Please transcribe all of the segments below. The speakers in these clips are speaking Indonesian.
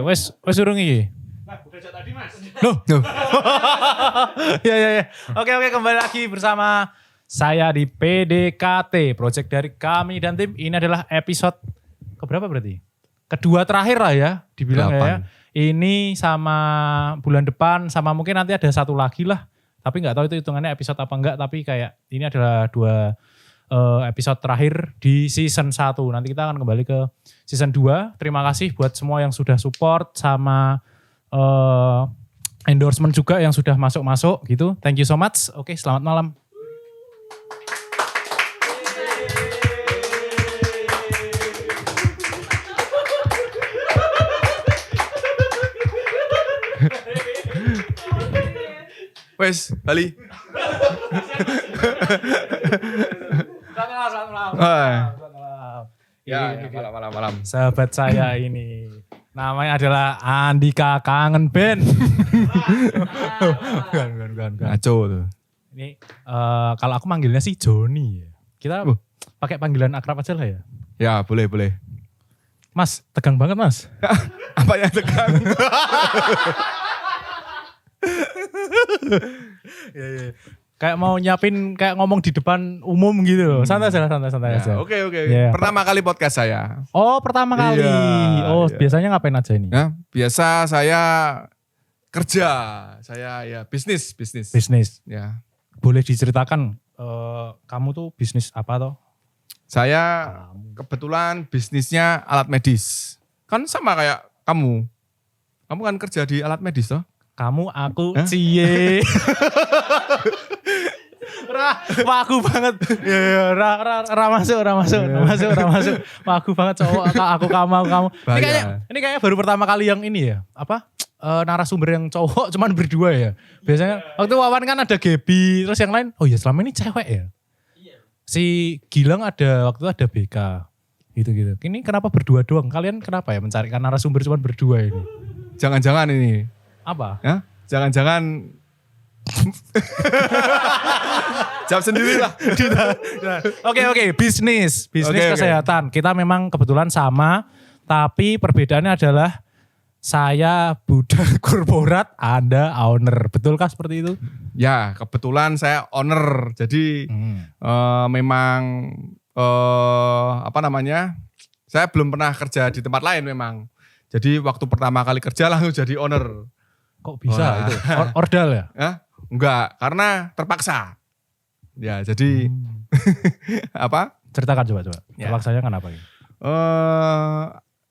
Wes urung iki. Nah, udah chat tadi Mas. Loh. Ya. Oke, kembali lagi bersama saya di PDKT, project dari kami dan tim. Ini adalah episode keberapa berarti? Kedua terakhir lah ya, dibilang ya. Ini sama bulan depan, sama mungkin nanti ada satu lagi lah. Tapi nggak tahu itu hitungannya episode apa enggak, tapi kayak ini adalah dua episode terakhir di season 1. Nanti kita akan kembali ke season 2. Terima kasih buat semua yang sudah support sama endorsement juga yang sudah masuk-masuk gitu. Thank you so much. Oke, selamat malam. Wes, Bali. Selamat malam. Ya, malam. Sahabat saya ini namanya adalah Andika Kangen Band. Bukan. Ngaco tuh. Ini kalau aku manggilnya sih Joni. Kita pakai panggilan akrab aja lah ya. Ya, boleh. Mas, tegang banget Mas. Apa yang tegang? Ya. Kayak mau nyiapin kayak ngomong di depan umum gitu loh. Santai aja. Oke. Ya. Pertama kali podcast saya. Oh, pertama kali. Iya. Biasanya ngapain aja ini? Ya, biasa saya kerja. Saya ya bisnis. Bisnis. Ya. Boleh diceritakan kamu tuh bisnis apa toh? Saya kebetulan bisnisnya alat medis. Kan sama kayak kamu. Kamu kan kerja di alat medis toh? Kamu, aku, cie. Waku banget. Ya, masuk. Waku banget cowok. Aku kamu. Ini kayaknya baru pertama kali yang ini ya. Apa? Narasumber yang cowok cuman berdua ya. Biasanya waktu Wawan kan ada Gaby, terus yang lain, oh ya selama ini cewek ya. Si Gilang waktu itu ada BK. Gitu. Ini kenapa berdua doang? Kalian kenapa ya mencarikan narasumber cuman berdua ini? Jangan-jangan ini. Apa? Ya? Jangan-jangan jawab sendiri lah. Oke, bisnis Oke. kesehatan. Kita memang kebetulan sama, tapi perbedaannya adalah saya budak korporat, Anda owner. Betulkah seperti itu? Ya, kebetulan saya owner. Jadi memang saya belum pernah kerja di tempat lain memang. Jadi waktu pertama kali kerja langsung jadi owner. Kok bisa itu? Ordal ya? Enggak, karena terpaksa. Ya, jadi apa? Ceritakan coba. Ya. Terpaksanya kenapa ini?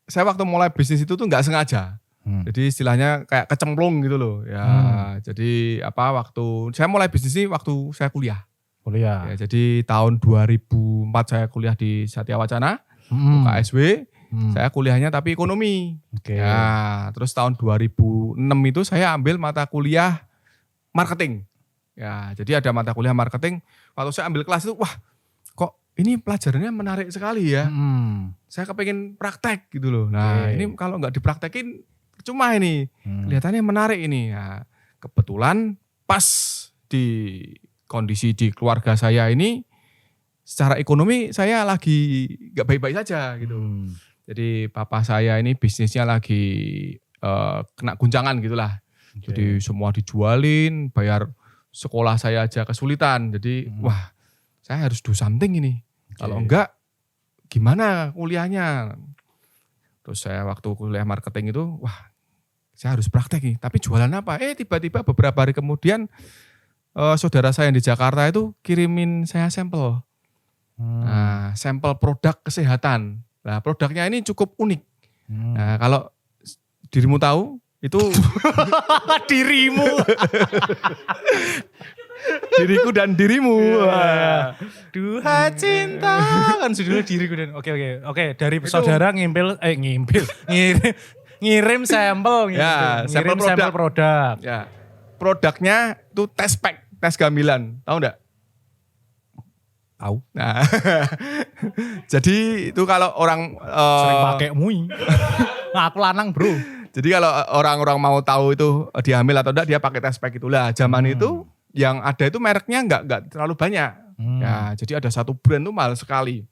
Saya waktu mulai bisnis itu tuh enggak sengaja. Jadi istilahnya kayak kecemplung gitu loh. Ya, jadi waktu saya mulai bisnis ini waktu saya kuliah. Ya, jadi tahun 2004 saya kuliah di Satya Wacana, UKSW. Saya kuliahnya tapi ekonomi. Oke. Ya, terus tahun 2006 itu saya ambil mata kuliah marketing. Ya, jadi ada mata kuliah marketing. Waktu saya ambil kelas itu, wah, kok ini pelajarannya menarik sekali ya. Saya kepengen praktek gitu loh. Nah, ini kalau nggak dipraktekin percuma ini. Kelihatannya menarik ini. Ya, kebetulan pas di kondisi di keluarga saya ini secara ekonomi saya lagi nggak baik-baik saja gitu. Jadi papa saya ini bisnisnya lagi kena guncangan gitulah. Jadi semua dijualin, bayar sekolah saya aja kesulitan. Jadi wah, saya harus do something ini. Kalau enggak gimana kuliahnya. Terus saya waktu kuliah marketing itu, wah saya harus praktek nih. Tapi jualan apa? Tiba-tiba beberapa hari kemudian saudara saya yang di Jakarta itu kirimin saya sampel. Nah, sampel produk kesehatan. Nah, produknya ini cukup unik. Nah, kalau dirimu tahu, itu dirimu. diriku dan dirimu. Duha cinta kan judulnya diriku dan Oke, dari saudara ngirim sampel gitu. Ya, sampel produk. Ya. Produknya itu tes pack, tes gamilan. Tahu enggak? Tahu. Nah, jadi itu kalau orang sering pakai mui. Nah, aku lanang bro. Jadi kalau orang-orang mau tahu itu dia hamil atau enggak, dia pakai tes pack itulah. Zaman itu yang ada itu mereknya enggak terlalu banyak. Ya, jadi ada satu brand tuh mahal sekali.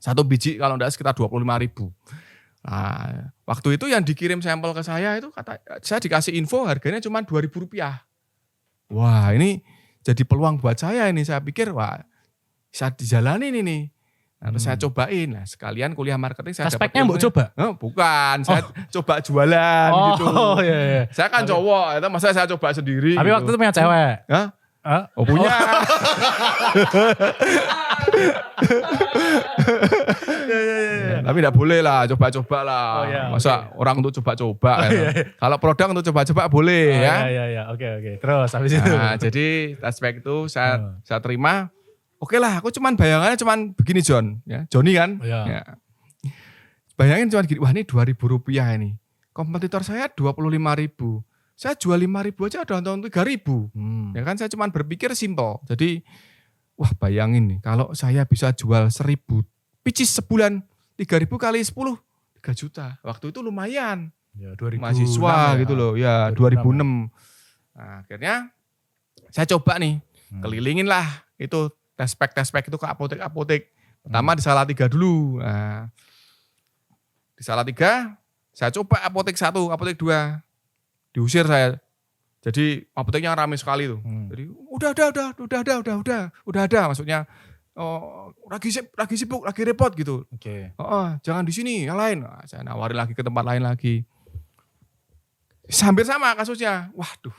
Satu biji kalau enggak sekitar 25.000. Nah, waktu itu yang dikirim sampel ke saya itu saya dikasih info harganya cuma Rp2.000. Wah, ini jadi peluang buat saya ini. Saya pikir wah bisa dijalanin ini. Nah, terus saya cobain. Nah, sekalian kuliah marketing saya dapat. Aspeknya mbok coba? Bukan, saya coba jualan gitu. Oh iya. Saya kan cowok, itu masa saya coba sendiri. Tapi gitu. waktu itu punya cewek. Hah? Oh punya. Tapi enggak boleh lah, coba-coba lah. Oh, iya, masa orang untuk coba-coba. Kalau produk untuk coba-coba boleh ya. Iya. Oke. Terus habis itu. Nah, jadi aspek itu saya terima. Oke lah, aku cuman bayangannya cuman begini John, ya Johnny kan. Iya. Ya. Bayangin cuman gini, wah ini Rp2.000 ini. Kompetitor saya 25.000. Saya jual 5.000 aja ada untung 3.000. Ya kan saya cuman berpikir simpel. Jadi wah bayangin nih kalau saya bisa jual 1.000 picis sebulan 3.000 kali 10 3 juta. Waktu itu lumayan. Ya, 2006 mahasiswa gitu loh. Ya 2006. Nah, akhirnya saya coba nih. Kelilingin lah itu tespek itu ke apotek. Pertama di Salatiga dulu. Nah, di Salatiga saya coba apotek 1, apotek 2. Diusir saya. Jadi apoteknya ramai sekali tuh. Jadi udah ada maksudnya lagi sibuk, lagi repot gitu. Oke. Jangan di sini, yang lain. Nah, saya nawarin lagi ke tempat lain lagi. Hampir sama kasusnya. Waduh,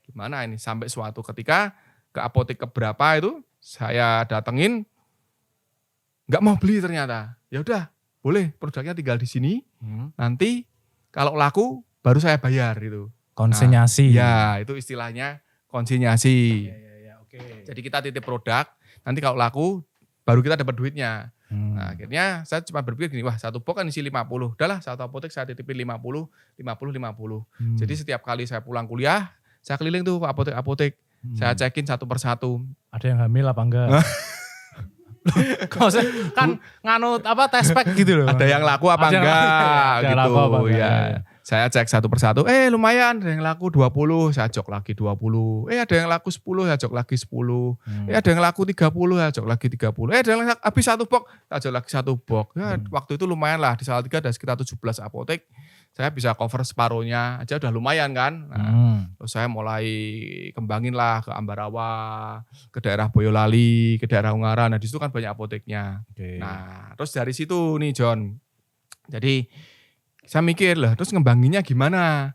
gimana ini? Sampai suatu ketika ke apotek keberapa itu saya datengin, nggak mau beli ternyata. Ya udah, boleh produknya tinggal di sini. Nanti kalau laku baru saya bayar gitu. Konsinyasi. Nah, ya, itu istilahnya konsinyasi. Ya, oke. Jadi kita titip produk, nanti kalau laku baru kita dapat duitnya. Nah, akhirnya saya cuma berpikir gini, wah satu box kan isi 50. Udahlah, satu apotek saya titipin 50. Jadi setiap kali saya pulang kuliah, saya keliling tuh ke apotek-apotek. Saya cekin satu persatu. Ada yang hamil apa enggak? Kan nganut apa tespek gitu loh. Ada yang laku apa enggak gitu. Laku apa enggak, ya. Saya cek satu persatu. Lumayan ada yang laku 20, saya jok lagi 20. Ada yang laku 10, saya jok lagi 10. Ada yang laku 30, saya jok lagi 30. Ada yang habis satu box, saya jok lagi satu box. Ya, waktu itu lumayan lah di Salatiga ada sekitar 17 apotek. Saya bisa cover separuhnya aja udah lumayan kan. Nah, terus saya mulai kembangin lah ke Ambarawa, ke daerah Boyolali, ke daerah Ungaran. Nah di situ kan banyak apoteknya. Okay. Nah terus dari situ nih John. Jadi saya mikir lah terus ngembanginnya gimana.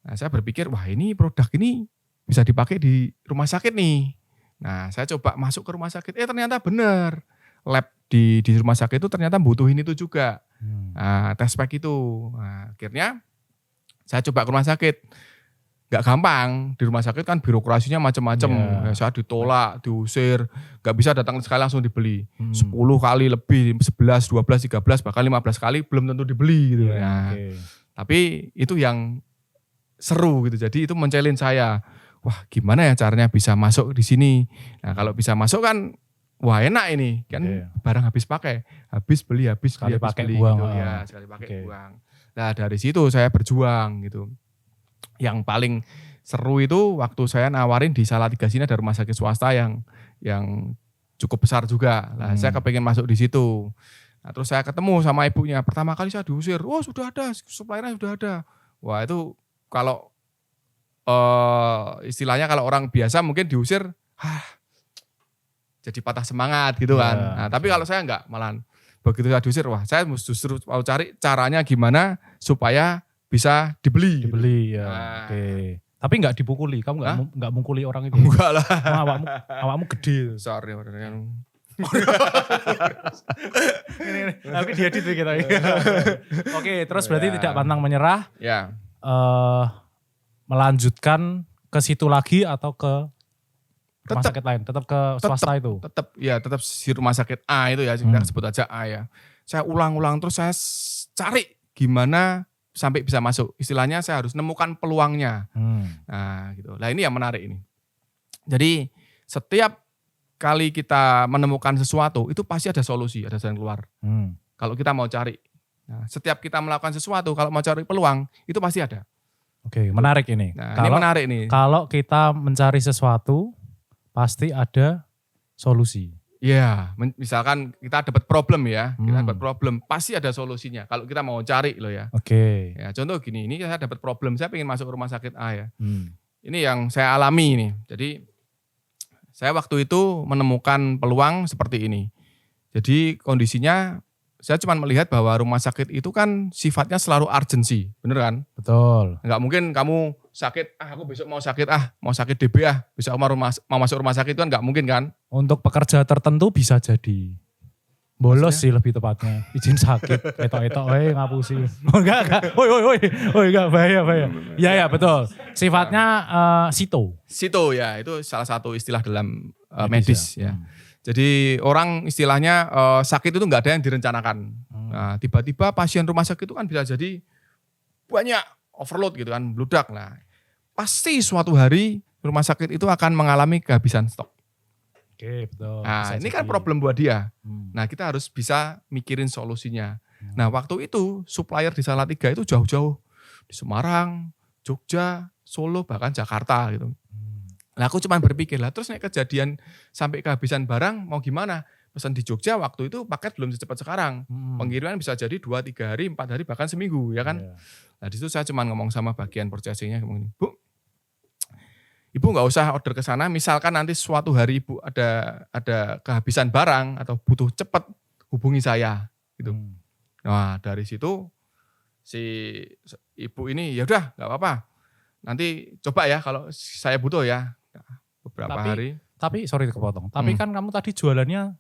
Nah saya berpikir wah ini produk ini bisa dipakai di rumah sakit nih. Nah saya coba masuk ke rumah sakit. Ternyata bener. Lab di rumah sakit itu ternyata butuhin itu juga. Nah, tespek itu. Nah, akhirnya saya coba ke rumah sakit. Gak gampang. Di rumah sakit kan birokrasinya macam-macam. Ya, saya ditolak, diusir. Gak bisa datang sekali langsung dibeli. 10 kali lebih, 11, 12, 13, bahkan 15 kali belum tentu dibeli. Gitu. Nah, tapi itu yang seru gitu. Jadi itu men-challenge saya. Wah gimana ya caranya bisa masuk di sini. Nah kalau bisa masuk kan wah enak ini kan barang habis pakai, habis beli sekali pakai beli buang gitu ya, sekali pakai buang. Nah dari situ saya berjuang gitu. Yang paling seru itu waktu saya nawarin di Salatiga sini ada rumah sakit swasta yang cukup besar juga. Nah saya kepengen masuk di situ. Nah, terus saya ketemu sama ibunya. Pertama kali saya diusir, sudah ada, suppliernya sudah ada. Wah itu kalau istilahnya kalau orang biasa mungkin diusir, jadi patah semangat gitu kan. Nah, tapi kalau saya enggak, malahan begitu saya diusir, wah saya justru mau cari caranya gimana supaya bisa dibeli. Dibeli gitu. Ya. Nah. Oke. Tapi enggak dipukuli, kamu enggak mukuli orang itu. Enggak lah. Awakmu gede. Sorry. Tapi dia itu kita. Oke, terus berarti tidak pantang menyerah. Ya. Melanjutkan ke situ lagi atau ke rumah sakit lain, tetap ke swasta itu? Tetap si rumah sakit A itu ya, kita sebut aja A ya. Saya ulang-ulang terus saya cari gimana sampai bisa masuk. Istilahnya saya harus nemukan peluangnya. Nah gitu. Nah ini yang menarik ini. Jadi setiap kali kita menemukan sesuatu, itu pasti ada solusi, ada jalan keluar. Kalau kita mau cari. Nah, setiap kita melakukan sesuatu, kalau mau cari peluang, itu pasti ada. Oke, menarik ini. Nah, ini menarik nih. Kalau kita mencari sesuatu, pasti ada solusi. Iya, misalkan kita dapat problem ya, kita dapat problem, pasti ada solusinya. Kalau kita mau cari loh ya. Oke. Ya, contoh gini, ini saya dapat problem, saya pengen masuk rumah sakit A ya. Ini yang saya alami nih. Jadi saya waktu itu menemukan peluang seperti ini. Jadi kondisinya saya cuma melihat bahwa rumah sakit itu kan sifatnya selalu urgency, bener kan? Betul. Enggak mungkin kamu sakit, aku besok mau sakit DB besok mau masuk rumah sakit itu kan enggak mungkin kan? Untuk pekerja tertentu bisa jadi. Bolos sih lebih tepatnya. Izin sakit, etok-etok, ngapusi. Oh enggak. Woi, enggak, bahaya. Iya, betul. Sifatnya sito. Sito ya, itu salah satu istilah dalam medis ya. Jadi orang istilahnya sakit itu nggak ada yang direncanakan. Nah, tiba-tiba pasien rumah sakit itu kan bisa jadi banyak overload gitu kan, bludak. Nah, pasti suatu hari rumah sakit itu akan mengalami kehabisan stok. Oke, betul. Nah, ini kan problem buat dia. Nah, kita harus bisa mikirin solusinya. Nah, waktu itu supplier di Salatiga itu jauh-jauh. Di Semarang, Jogja, Solo, bahkan Jakarta gitu. Nah, aku cuma berpikir lah, terus nek kejadian sampai kehabisan barang mau gimana? Pesan di Jogja waktu itu paket belum secepat sekarang. Pengiriman bisa jadi 2-3 hari, 4 hari, bahkan seminggu ya kan. Nah, di situ saya cuma ngomong sama bagian purchasing-nya, Bu, Ibu nggak usah order ke sana, misalkan nanti suatu hari Ibu ada kehabisan barang atau butuh cepat, hubungi saya gitu. Nah, dari situ si ibu ini ya udah nggak apa-apa. Nanti coba ya kalau saya butuh ya. Beberapa hari. Tapi sorry kepotong. Tapi kan kamu tadi jualannya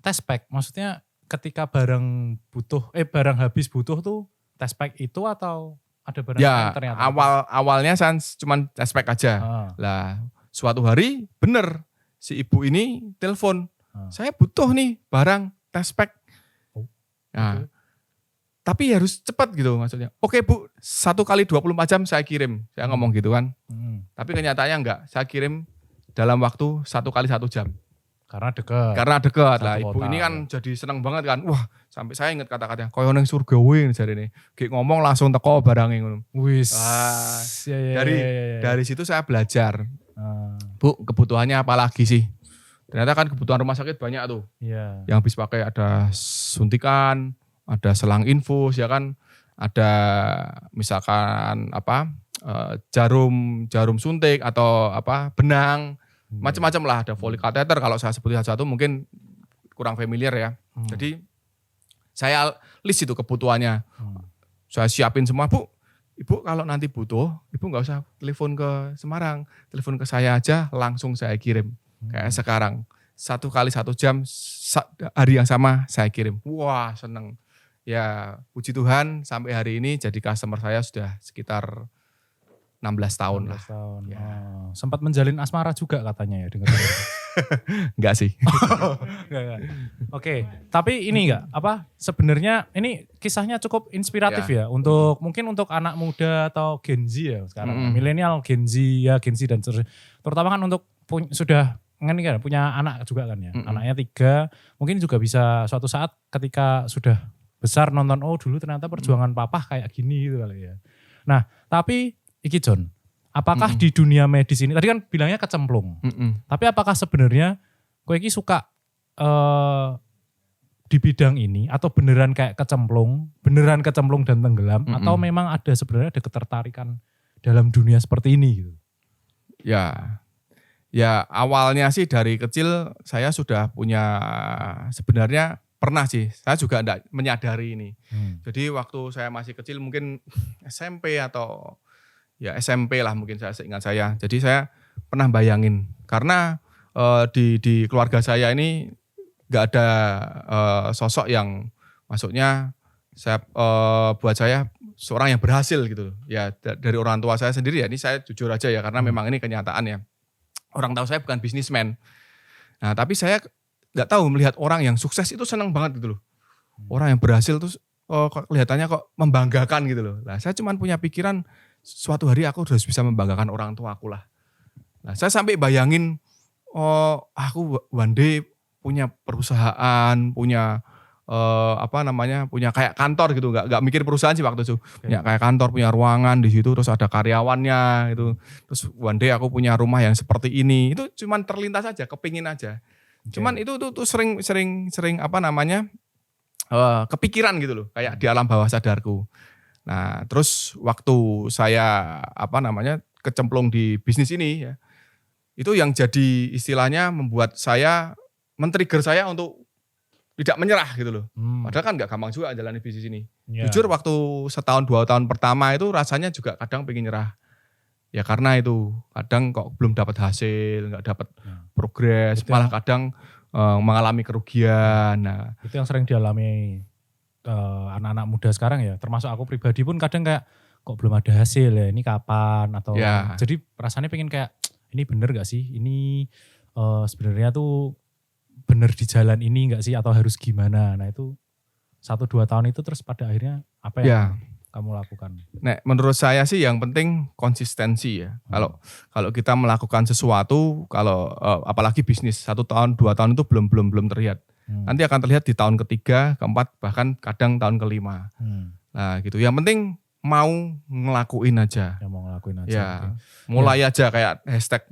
test pack. Maksudnya ketika barang habis butuh tuh test pack itu atau ada barang ya, ternyata? awalnya saya cuma test pack aja. Lah, suatu hari bener si ibu ini telepon. Saya butuh nih barang test pack. Nah, tapi harus cepat gitu maksudnya. Oke Bu, 1 kali 24 jam saya kirim. Saya ngomong gitu kan. Tapi kenyataannya enggak. Saya kirim dalam waktu 1 kali 1 jam. Karena dekat. Lah ibu ini kan jadi seneng banget kan. Wah, sampai saya ingat kata-katanya. Koyo ning surga wae jarene. Kayak ngomong langsung teko barangnya ngono. Wis. Dari situ saya belajar. Bu, kebutuhannya apa lagi sih? Ternyata kan kebutuhan rumah sakit banyak tuh. Iya. Yang habis pakai ada suntikan, ada selang infus ya kan, ada misalkan jarum suntik atau benang, macam-macam lah, ada Foley catheter kalau saya sebutin satu mungkin kurang familiar ya. Jadi saya list itu kebutuhannya. Saya siapin semua, Bu. Ibu kalau nanti butuh, Ibu nggak usah telepon ke Semarang, telepon ke saya aja langsung saya kirim. Kayak sekarang 1 kali 1 jam hari yang sama saya kirim. Wah, seneng. Ya puji Tuhan sampai hari ini jadi customer saya sudah sekitar 16 tahun lah. Ya. Sempat menjalin asmara juga katanya ya dengar. Enggak sih. Enggak. Oke, tapi ini sebenarnya ini kisahnya cukup inspiratif ya untuk mungkin untuk anak muda atau Gen Z ya sekarang. Milenial, Gen Z dan terutama kan untuk sudah punya anak juga kan ya. Anaknya 3, mungkin juga bisa suatu saat ketika sudah besar nonton, oh dulu ternyata perjuangan papa kayak gini gitu kali ya. Nah, tapi iki John, apakah di dunia medis ini, tadi kan bilangnya kecemplung. Tapi apakah sebenarnya kowe iki suka di bidang ini atau beneran kayak kecemplung dan tenggelam atau memang sebenarnya ada ketertarikan dalam dunia seperti ini gitu? Ya awalnya sih dari kecil saya sudah punya, sebenarnya pernah sih, saya juga enggak menyadari ini. Jadi waktu saya masih kecil mungkin SMP atau ya SMP lah mungkin saya seingat saya. Jadi saya pernah bayangin karena di keluarga saya ini enggak ada sosok yang maksudnya buat saya seorang yang berhasil gitu. Ya dari orang tua saya sendiri ya, ini saya jujur aja ya karena memang ini kenyataan ya. Orang tahu saya bukan bisnismen. Nah, tapi saya nggak tahu melihat orang yang sukses itu senang banget gitu loh. Orang yang berhasil tuh kelihatannya kok membanggakan gitu loh. Nah, saya cuma punya pikiran suatu hari aku harus bisa membanggakan orang tua aku lah. Nah, saya sampai bayangin aku one day punya perusahaan, punya punya kayak kantor gitu, nggak mikir perusahaan sih waktu itu. Punya kayak kantor, punya ruangan di situ, terus ada karyawannya gitu. Terus one day aku punya rumah yang seperti ini. Itu cuman terlintas aja, kepingin aja. Cuman itu tuh sering apa namanya kepikiran gitu loh, kayak di alam bawah sadarku. Nah, terus waktu saya apa namanya kecemplung di bisnis ini ya, itu yang jadi istilahnya membuat saya men-trigger saya untuk tidak menyerah gitu loh. Padahal kan nggak gampang juga jalani bisnis ini. Ya. Jujur waktu 1-2 tahun pertama itu rasanya juga kadang pengen nyerah. Ya karena itu kadang kok belum dapat hasil, nggak dapat progres, malah kadang mengalami kerugian. Nah, itu yang sering dialami anak-anak muda sekarang ya. Termasuk aku pribadi pun kadang kayak kok belum ada hasil ya. Ini kapan atau jadi rasanya pengen kayak ini bener gak sih? Ini sebenarnya tuh bener di jalan ini gak sih atau harus gimana? Nah itu 1-2 tahun itu terus pada akhirnya apa yang kamu lakukan? Nah, menurut saya sih yang penting konsistensi ya. Kalau kita melakukan sesuatu, kalau apalagi bisnis 1 tahun 2 tahun itu belum terlihat. Nanti akan terlihat di tahun ketiga, keempat, bahkan kadang tahun kelima. Nah gitu. Yang penting mau ngelakuin aja. Ya mau ngelakuin aja. Ya, mulai aja kayak hashtag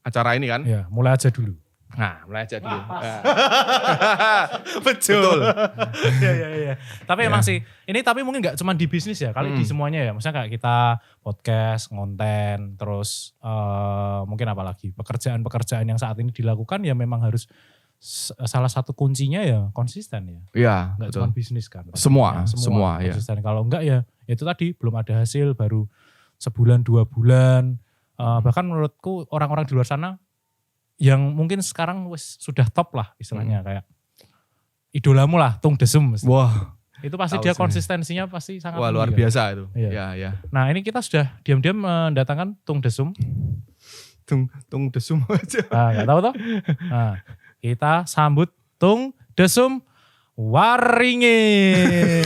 acara ini kan. Ya, mulai aja dulu. Nah, mulai aja dulu. Betul. Iya. Tapi emang sih, ini tapi mungkin gak cuma di bisnis ya, kali di semuanya ya. Maksudnya kayak kita podcast, konten, terus mungkin apalagi pekerjaan-pekerjaan yang saat ini dilakukan ya memang harus salah satu kuncinya ya konsisten ya. Iya, gak cuma bisnis kan. Semua konsisten. Ya. Kalau enggak ya itu tadi belum ada hasil baru sebulan 2 bulan. Bahkan menurutku orang-orang di luar sana yang mungkin sekarang sudah top lah istilahnya kayak idolamu lah Tung Desem. Wah. Itu pasti dia konsistensinya pasti sangat luar biasa itu. Iya. Ya. Nah, ini kita sudah diam-diam mendatangkan Tung Desem. Tung Desem aja. Nah, enggak tahu toh? Nah, kita sambut Tung Desem Waringin.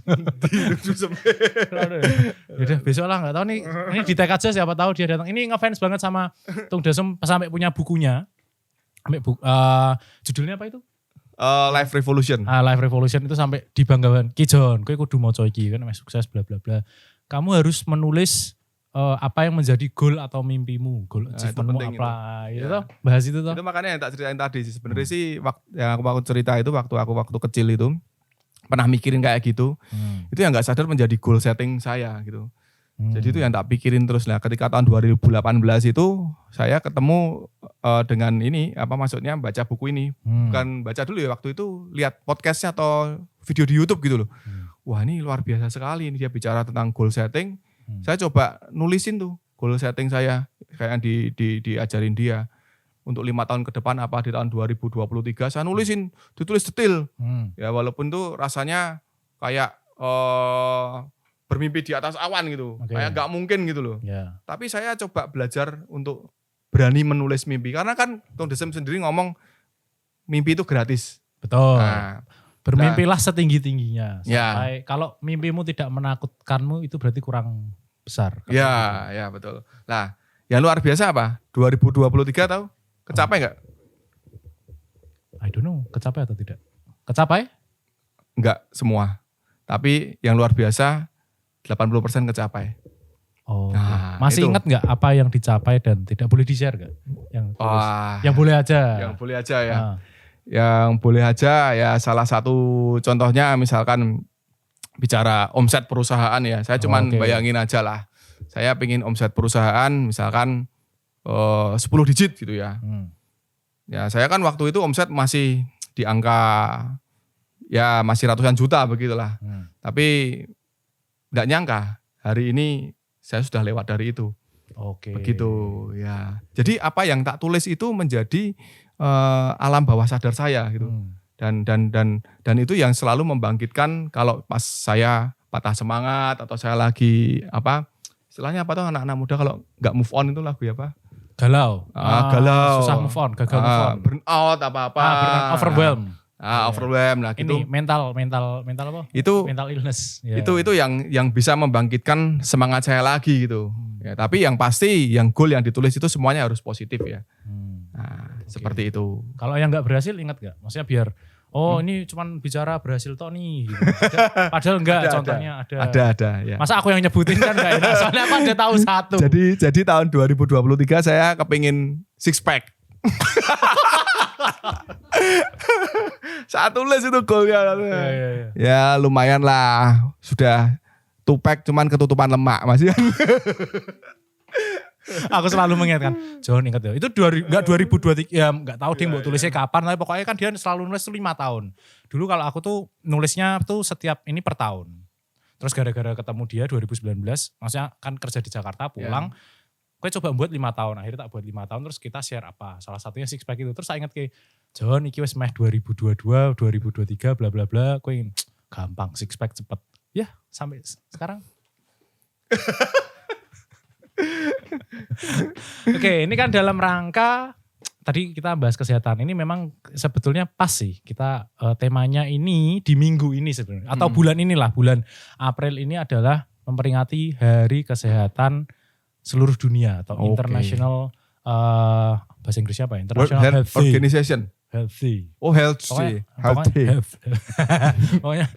Udah besok lah, nggak tahu nih. Ini di tag aja siapa tahu dia datang. Ini ngefans banget sama Tung Desem sampai punya bukunya. Judulnya apa itu? Life Revolution. Life Revolution itu sampai dibanggakan. Ki Jon, kowe kudu maca iki kan sukses bla bla bla. Kamu harus menulis apa yang menjadi goal atau mimpimu, goal achievementmu apa itu toh, bahas itu toh. Itu makanya yang tak ceritain tadi sih sebenarnya sih yang aku cerita itu waktu kecil itu pernah mikirin kayak gitu. Itu yang nggak sadar menjadi goal setting saya gitu. Jadi itu yang tak pikirin terus. Nah, ketika tahun 2018 itu saya ketemu dengan ini maksudnya baca buku ini. Bukan baca dulu ya, waktu itu lihat podcastnya atau video di YouTube gitu loh. Wah, ini luar biasa sekali, ini dia bicara tentang goal setting. Saya coba nulisin tuh goal setting saya kayak diajarin dia. Untuk 5 tahun ke depan apa di tahun 2023 saya nulisin, ditulis detail. Ya walaupun tuh rasanya kayak bermimpi di atas awan gitu. Kayak gak mungkin gitu loh. Yeah. Tapi saya coba belajar untuk berani menulis mimpi. Karena kan Tung Desem sendiri ngomong mimpi itu gratis. Betul. Bermimpilah setinggi-tingginya. Sampai kalau mimpimu tidak menakutkanmu itu berarti kurang besar. Ya betul. Nah yang luar biasa apa? 2023 tahu? Kecapai nggak? I don't know, kecapai atau tidak? Kecapai? Enggak semua. Tapi yang luar biasa 80% kecapai. Oh, nah, masih ingat nggak apa yang dicapai dan tidak boleh di-share nggak? Yang boleh aja. Yang boleh aja ya. Yang boleh aja ya salah satu contohnya misalkan bicara omset perusahaan ya. Saya cuman bayangin aja lah. Saya pengen omset perusahaan misalkan 10 digit gitu ya. Ya saya kan waktu itu omset masih di angka ya masih ratusan juta begitulah. Tapi enggak nyangka hari ini saya sudah lewat dari itu. Begitu ya. Jadi apa yang tak tulis itu menjadi alam bawah sadar saya gitu. Dan itu yang selalu membangkitkan kalau pas saya patah semangat atau saya lagi istilahnya apa tuh anak-anak muda kalau enggak move on itu lagu apa? Galau. Galau. Susah move on, gagal move on. Burnout apa-apa. Overwhelm. Overwhelm lah gitu. Ini mental apa? Itu mental illness. Itu yang bisa membangkitkan semangat saya lagi gitu. Ya, tapi yang pasti yang goal yang ditulis itu semuanya harus positif ya. Seperti itu. Kalau yang nggak berhasil ingat nggak? Maksudnya biar Oh ini cuman bicara berhasil toh nih. Gitu. Padahal enggak, contohnya ada. Ada ya. Masa aku yang nyebutin kan enggak enak, soalnya aku ada tahu satu. Jadi tahun 2023 saya kepingin six pack. Saat tulis itu goalnya. Ya. Ya lumayan lah. Sudah 2 pack cuman ketutupan lemak masih. Aku selalu mengingatkan, John ingat ya, itu 2023, ya nggak tahu dia mau tulisnya kapan, tapi pokoknya kan dia selalu nulis tuh 5 tahun. Dulu kalau aku tuh nulisnya tuh setiap ini per tahun. Terus gara-gara ketemu dia 2019, maksudnya kan kerja di Jakarta pulang, gue coba buat 5 tahun, akhirnya tak buat 5 tahun, terus kita share apa, salah satunya six pack itu. Terus saya ingat kayak, John iki wis meh 2022, 2023 bla bla bla, gue gampang six pack cepet. Ya sampai sekarang. Oke, ini kan dalam rangka tadi kita bahas kesehatan. Ini memang sebetulnya pas sih kita temanya ini di minggu ini sebenarnya atau bulan inilah, bulan April ini adalah memperingati Hari Kesehatan Seluruh Dunia atau International bahasa Inggrisnya apa ya? International Health Organization. Healthy. Oh healthy. Pokoknya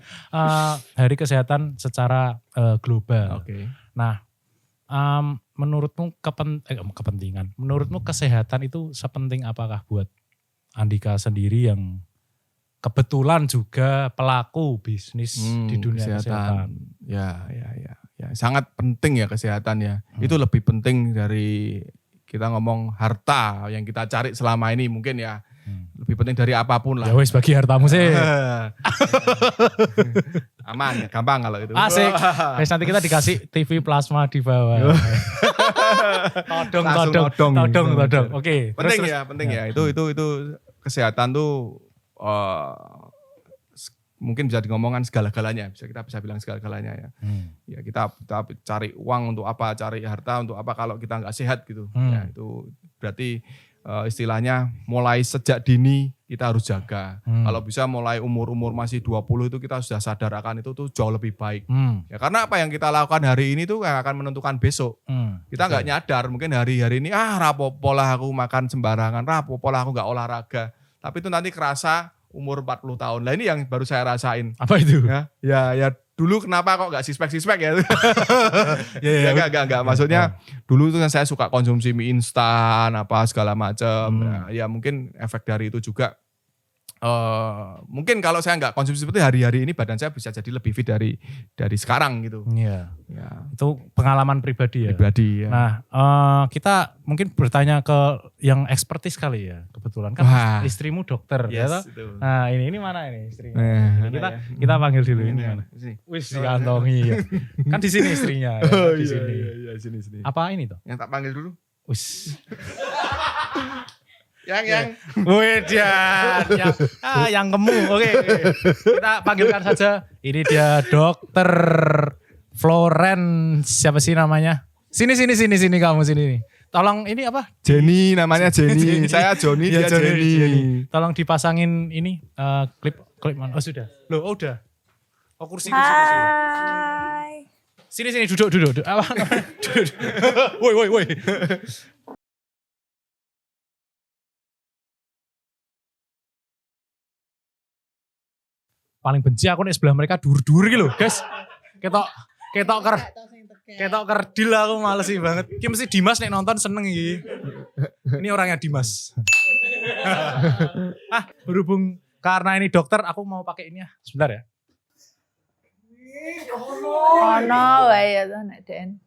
Hari Kesehatan secara global. Oke. Nah, menurutmu kepentingan, menurutmu kesehatan itu sepenting apakah buat Andika sendiri yang kebetulan juga pelaku bisnis di dunia kesehatan? Ya, sangat penting ya kesehatan ya. Itu lebih penting dari kita ngomong harta yang kita cari selama ini mungkin ya. Lebih penting dari apapun lah. Ya wes bagi hartamu sih. Aman, gampang kalau itu. Asik. Wes nanti kita dikasih TV plasma di bawah. Todong. Oke. Penting ya. Itu kesehatan tuh mungkin bisa ngomongkan segala-galanya. Kita bisa bilang segala-galanya ya. Ya kita cari uang untuk apa, cari harta untuk apa kalau kita nggak sehat gitu. Ya itu berarti istilahnya mulai sejak dini kita harus jaga. Kalau bisa mulai umur masih 20 itu kita sudah sadar akan itu tuh jauh lebih baik. Ya karena apa yang kita lakukan hari ini tuh akan menentukan besok. Kita nggak nyadar mungkin hari-hari ini rapopo lah aku makan sembarangan, rapopo lah aku nggak olahraga. Tapi itu nanti kerasa umur 40 tahun. Lah ini yang baru saya rasain. Apa itu? Ya dulu kenapa kok nggak six pack ya? Enggak. Maksudnya dulu itu kan saya suka konsumsi mie instan apa segala macam. Ya mungkin efek dari itu juga. Mungkin kalau saya nggak konsumsi seperti hari-hari ini badan saya bisa jadi lebih fit dari sekarang gitu. Iya. Ya. Itu pengalaman pribadi ya. Pribadi ya. Nah, kita mungkin bertanya ke yang ekspertis kali ya. Kebetulan kan istrimu dokter ya. Nah, ini mana ini istrinya? Kita panggil dulu ini. Wis dikantongi ya. Kan di sini istrinya ya. Di sini. Iya, sini. Apa ini toh? Yang tak panggil dulu. Wis. Yang yang kemu. Oke. Kita panggilkan saja. Ini dia Dokter Florence, siapa sih namanya? Sini kamu sini. Tolong ini apa? Jenny namanya Jenny. Saya Joni, dia Jenny. Tolong dipasangin ini klip mana? Oh sudah. Loh, udah. Oh kursi. Hai. Sini duduk. Apa? Duduk. Woi. Paling benci aku nih sebelah mereka dur-dur gitu loh, guys. Ketok kerdil aku males sih banget. Ki mesti Dimas nek nonton seneng iki. Ini orangnya Dimas. Berhubung karena ini dokter, aku mau pakai ini ya. Sebentar ya. Ono wae ya to nek Den.